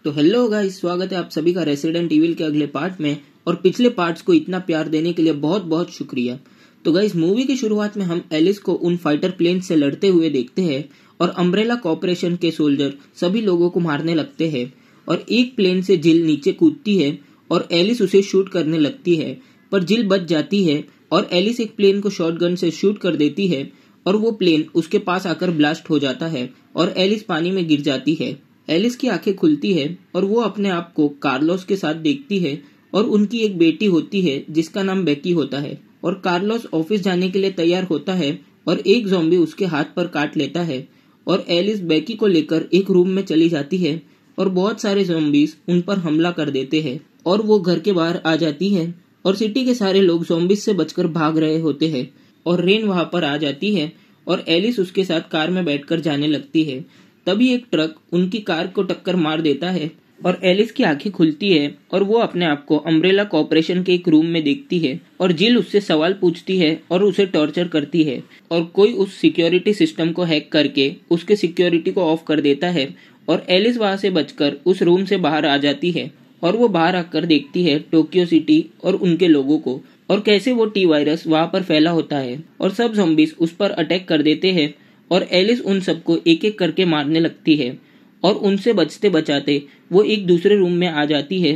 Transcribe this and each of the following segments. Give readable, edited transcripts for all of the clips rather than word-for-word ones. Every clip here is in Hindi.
तो हेलो गाइस, स्वागत है आप सभी का रेसिडेंट इविल के अगले पार्ट में। और पिछले पार्ट्स को इतना प्यार देने के लिए बहुत बहुत शुक्रिया। तो गाइस, मूवी की शुरुआत में हम एलिस को उन फाइटर प्लेन से लड़ते हुए देखते हैं और अम्ब्रेला कॉर्पोरेशन के सोल्जर सभी लोगों को मारने लगते हैं और एक प्लेन से जिल नीचे कूदती है और एलिस उसे शूट करने लगती है, पर जिल बच जाती है और एलिस एक प्लेन को शॉटगन से शूट कर देती है और वो प्लेन उसके पास आकर ब्लास्ट हो जाता है और एलिस पानी में गिर जाती है। एलिस की आंखें खुलती है और वो अपने आप को कार्लोस के साथ देखती है और उनकी एक बेटी होती है जिसका नाम बेकी होता है। और कार्लोस ऑफिस जाने के लिए तैयार होता है और एक ज़ॉम्बी उसके हाथ पर काट लेता है और एलिस बेकी को लेकर एक रूम में चली जाती है और बहुत सारे ज़ॉम्बीज उन पर हमला कर देते हैं और वो घर के बाहर आ जाती है और सिटी के सारे लोग ज़ॉम्बीज से बचकर भाग रहे होते हैं और रेन वहां पर आ जाती है और एलिस उसके साथ कार में बैठकर जाने लगती है। तभी एक ट्रक उनकी कार को टक्कर मार देता है और एलिस की आंखें खुलती है और वो अपने आप को अम्ब्रेला कॉर्पोरेशन के एक रूम में देखती है और जिल उससे सवाल पूछती है और उसे टॉर्चर करती है और कोई उस सिक्योरिटी सिस्टम को हैक करके उसके सिक्योरिटी को ऑफ कर देता है और एलिस वहां से बचकर उस रूम से बाहर आ जाती है और वो बाहर आकर देखती है टोक्यो सिटी और उनके लोगों को और कैसे वो टी वायरस वहां पर फैला होता है और सब ज़ॉम्बीज उस पर अटैक कर देते हैं और एलिस उन सबको एक एक करके मारने लगती है और उनसे बचते बचाते वो एक दूसरे रूम में आ जाती है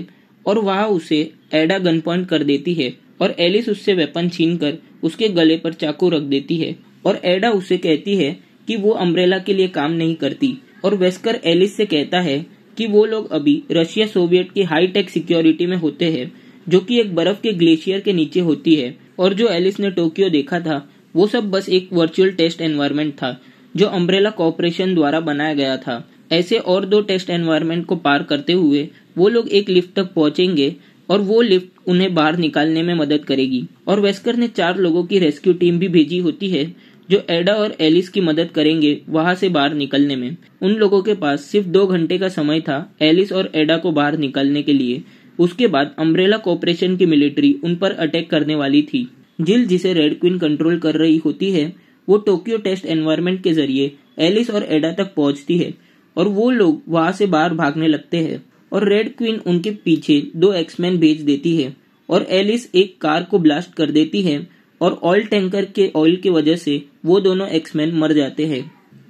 और वहां उसे एडा गन पॉइंट कर देती है और एलिस उससे वेपन छीनकर उसके गले पर चाकू रख देती है और एडा उसे कहती है कि वो अम्ब्रेला के लिए काम नहीं करती और वेस्कर एलिस से कहता है कि वो लोग अभी रशिया सोवियत की हाई टेक सिक्योरिटी में होते हैं जो कि एक बर्फ के ग्लेशियर के नीचे होती है और जो एलिस ने टोक्यो देखा था वो सब बस एक वर्चुअल टेस्ट एनवायरनमेंट था जो अम्ब्रेला कॉर्पोरेशन द्वारा बनाया गया था। ऐसे और 2 टेस्ट एनवायरनमेंट को पार करते हुए वो लोग एक लिफ्ट तक पहुंचेंगे और वो लिफ्ट उन्हें बाहर निकालने में मदद करेगी और वेस्कर ने 4 लोगों की रेस्क्यू टीम भी भेजी होती है जो एडा और एलिस की मदद करेंगे वहां से बाहर निकलने में। उन लोगों के पास सिर्फ 2 घंटे का समय था एलिस और एडा को बाहर निकालने के लिए। उसके बाद अम्ब्रेला कॉर्पोरेशन की मिलिट्री उन पर अटैक करने वाली थी। जिल, जिसे रेड क्वीन कंट्रोल कर रही होती है, वो टोक्यो टेस्ट एनवायरनमेंट के जरिए एलिस और एडा तक पहुंचती है और वो लोग वहां से बाहर भागने लगते हैं और रेड क्वीन उनके पीछे 2 एक्समैन भेज देती है और एलिस एक कार को ब्लास्ट कर देती है और ऑयल टैंकर के ऑयल की वजह से वो दोनों एक्समैन मर जाते हैं।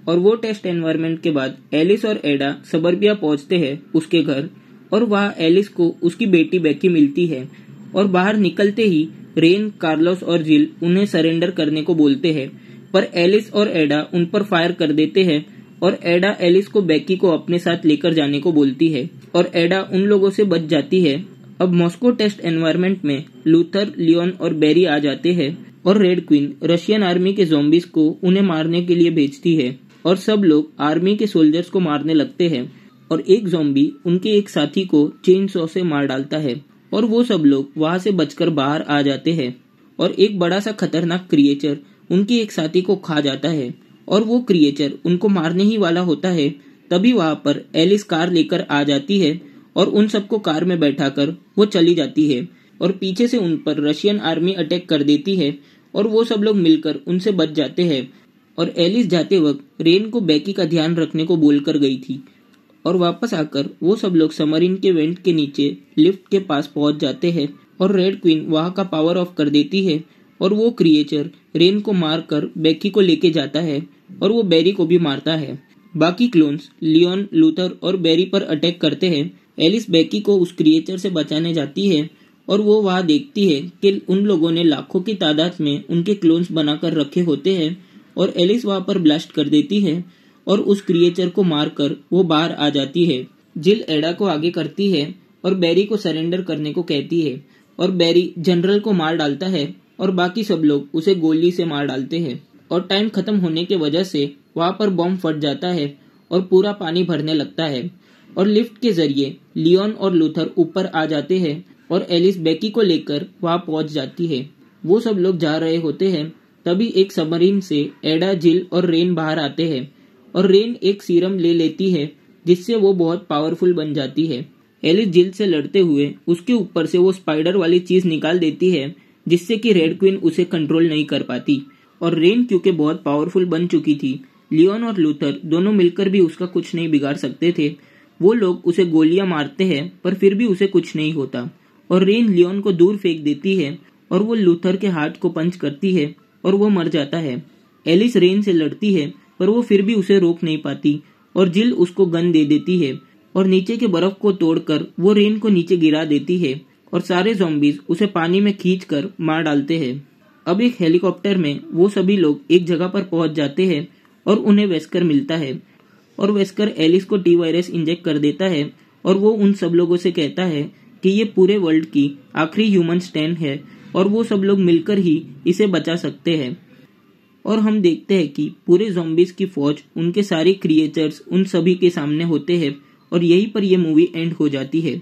और वो टेस्ट एनवायरनमेंट के बाद एलिस और एडा सबर्बिया पहुंचते हैं उसके घर और वहां एलिस को उसकी बेटी बेकी मिलती है और बाहर निकलते ही रेन, कार्लोस और जिल उन्हें सरेंडर करने को बोलते हैं, पर एलिस और एडा उन पर फायर कर देते हैं और एडा एलिस को बेकी को अपने साथ लेकर जाने को बोलती है और एडा उन लोगों से बच जाती है। अब मॉस्को टेस्ट एनवायरनमेंट में लूथर, लियोन और बेरी आ जाते हैं और रेड क्वीन रशियन आर्मी के ज़ॉम्बीज को उन्हें मारने के लिए भेजती है और सब लोग आर्मी के सोल्जर्स को मारने लगते हैं और एक ज़ॉम्बी उनके एक साथी को चेन सॉ से मार डालता है और वो सब लोग वहां से बचकर बाहर आ जाते हैं और एक बड़ा सा खतरनाक क्रिएचर उनकी एक साथी को खा जाता है और वो क्रिएचर उनको मारने ही वाला होता है। तभी वहां पर एलिस कार लेकर आ जाती है और उन सबको कार में बैठाकर वो चली जाती है और पीछे से उन पर रशियन आर्मी अटैक कर देती है और वो सब लोग मिलकर उनसे बच जाते हैं। और एलिस जाते वक्त रेन को बेकी का ध्यान रखने को बोलकर गई थी और वापस आकर वो सब लोग सबमरीन के वेंट के नीचे लिफ्ट के पास पहुंच जाते हैं और रेड क्वीन वहां का पावर ऑफ कर देती है और वो क्रिएचर रेन को मारकर बेकी को लेके जाता है और वो बेरी को भी मारता है। बाकी क्लोन्स लियोन, लूथर और बेरी पर अटैक करते हैं। एलिस बेकी को उस क्रिएचर से बचाने जाती है और वो वहां देखती है कि उन लोगों ने लाखों की तादाद में उनके क्लोन्स बनाकर रखे होते हैं और एलिस वहां पर ब्लास्ट कर देती है और उस क्रिएचर को मारकर वो बाहर आ जाती है। जिल एडा को आगे करती है और बेरी को सरेंडर करने को कहती है और बेरी जनरल को मार डालता है और बाकी सब लोग उसे गोली से मार डालते हैं और टाइम खत्म होने के वजह से वहां पर बॉम्ब फट जाता है और पूरा पानी भरने लगता है और लिफ्ट के जरिए लियोन और लूथर ऊपर आ जाते हैं और एलिस बेकी को लेकर वहां पहुंच जाती है। वो सब लोग जा रहे होते हैं तभी एक सबमरीन से एडा, जिल और रेन बाहर आते हैं और रेन एक सीरम ले लेती है जिससे वो बहुत पावरफुल बन जाती है। एलिस जिल से लड़ते हुए उसके ऊपर से वो स्पाइडर वाली चीज निकाल देती है जिससे कि रेड क्वीन उसे कंट्रोल नहीं कर पाती और रेन क्योंकि बहुत पावरफुल बन चुकी थी, लियोन और लूथर दोनों मिलकर भी उसका कुछ नहीं बिगाड़ सकते थे वो लोग उसे गोलियां मारते हैं पर फिर भी उसे कुछ नहीं होता और रेन लियोन को दूर फेंक देती है और वो लूथर के हार्ट को पंच करती है और वो मर जाता है। एलिस रेन से लड़ती है पर वो फिर भी उसे रोक नहीं पाती और जिल उसको गन दे देती है और नीचे के बर्फ को तोड़कर वो रेन को नीचे गिरा देती है और सारे ज़ॉम्बीज उसे पानी में खींचकर मार डालते हैं। अब एक हेलीकॉप्टर में वो सभी लोग एक जगह पर पहुंच जाते हैं और उन्हें वेस्कर मिलता है और वेस्कर एलिस को टी वायरस इंजेक्ट कर देता है और वो उन सब लोगों से कहता है कि ये पूरे वर्ल्ड की आखिरी ह्यूमन स्टैंड है और वो सब लोग मिलकर ही इसे बचा सकते हैं। और हम देखते हैं कि पूरे ज़ॉम्बीज की फौज, उनके सारे क्रिएचर्स उन सभी के सामने होते हैं और यहीं पर यह मूवी एंड हो जाती है।